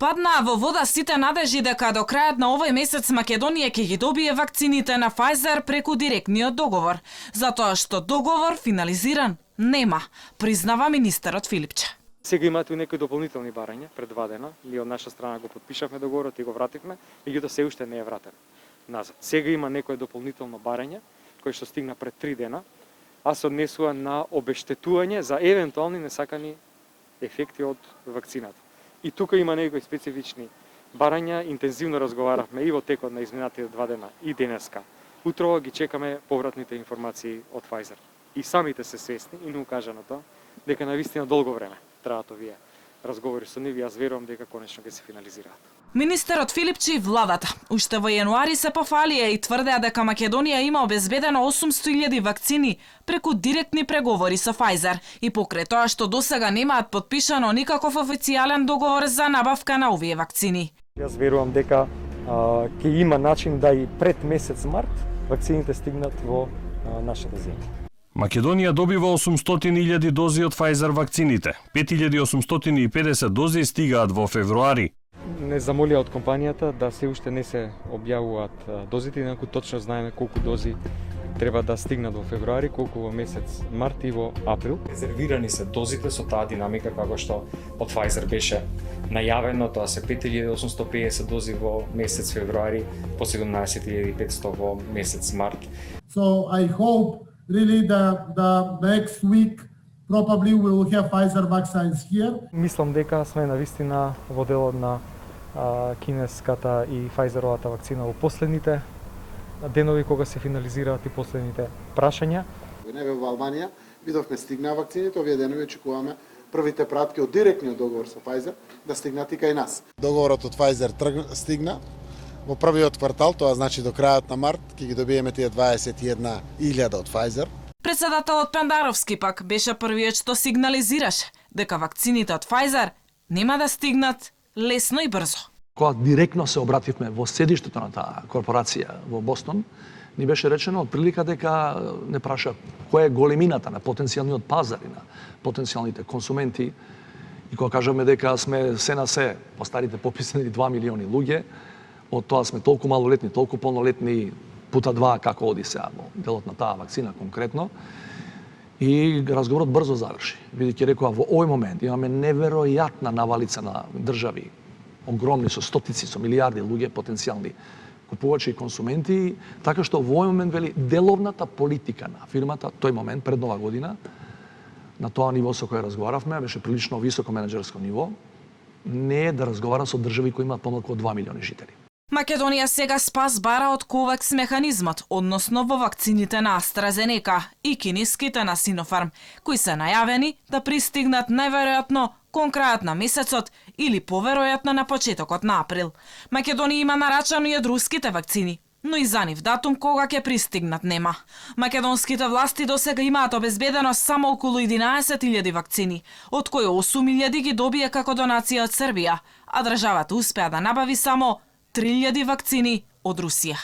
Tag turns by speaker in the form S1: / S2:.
S1: Паднаа во вода сите надежи дека до крајот на овој месец Македонија ќе ги добие вакцините на Pfizer преку директниот договор, затоа што договор финализиран нема, признава министерот Филипче.
S2: Сега имате некои дополнителни барања пред 2 дена, ние од наша страна го потпишавме договорот и го вративме, меѓутоа се уште не е вратен назад. Сега има некое дополнително барање кој што стигна пред 3 дена, а се однесува на обештетување за евентуални несакани ефекти од вакцината. И тука има некои специфични барања, интензивно разговаравме и во текот на изминатите 2 дена и денеска. Утрово ги чекаме повратните информации од Pfizer. И самите се свесни и не укажано тоа дека навистина долго време траат овие разговори со нив, јас верувам дека конечно ќе се финализираат.
S1: Министерот Филипче и владата уште во јануари се пофалија и тврдеа дека Македонија има обезбедено 800.000 вакцини преку директни преговори со Pfizer и покрај тоа што досега немаат подпишано никаков официјален договор за набавка на овие вакцини.
S2: Јас верувам дека ќе има начин да и пред месец март вакцините стигнат во нашата земја.
S3: Македонија добива 800.000 дози од Pfizer вакцините. 5.850 дози стигаат во февруари.
S2: Не замолија од компанијата да се уште не се објавуваат дозите, инаку точно знаеме колку дози треба да стигнат во февруари, колку во месец март и во април.
S4: Резервирани се дозите со таа динамика како што од Pfizer беше најавено, тоа се 5.850 дози во месец февруари, по 17.500 во месец март.
S5: So I hope really the next week probably we will have Pfizer vaccines here.
S2: Мислам дека сме навистина во делот на кинеската и Pfizeровата вакцина во последните денови кога се финализираат и последните прашања.
S6: Неве во Албанија видовме стигнаа вакцините, овие денови очекуваме првите пратки од директниот договор со Pfizer да стигнат и кај нас. Договорот од Pfizer стигна во првиот квартал, тоа значи до крајот на март ќе ги добиеме тие 21.000 од Pfizer.
S1: Председателот Пендаровски пак беше првиот што сигнализираше дека вакцините од Pfizer нема да стигнат лесно и брзо.
S7: Кога директно се обративме во седиштето на таа корпорација во Бостон, ни беше речено од прилика дека не праша која е големината на потенцијалниот пазар и на потенцијалните консументи. И кога кажаме дека сме се на се по старите пописани 2 милиони луѓе, од тоа сме толку малолетни, толку полнолетни, пута 2 како оди сега во делот на таа вакцина конкретно. И разговорот брзо заврши. Бидејќи рекоа во овој момент имаме неверојатна навалица на држави, огромни со стотици, со милиарди луѓе потенцијални купувачи и консументи, така што во овој момент вели деловната политика на фирмата тој момент пред нова година на тоа ниво со кој разговаравме, беше прилично високо менаџерско ниво, не е да разговара со држави кои имаат помалку од 2 милиони жители.
S1: Македонија сега спас бара од COVAX механизмот, односно во вакцините на AstraZeneca и кинеските на Sinopharm, кои се најавени да пристигнат најверојатно кон крајот на месецот или поверојатно на почетокот на април. Македонија има нарачано и од руските вакцини, но и за нив датум кога ќе пристигнат нема. Македонските власти досега имаат обезбедено само околу 11.000 вакцини, од кои 8.000 ги добие како донација од Србија, а државата успеа да набави само 3.000 вакцини од Русија.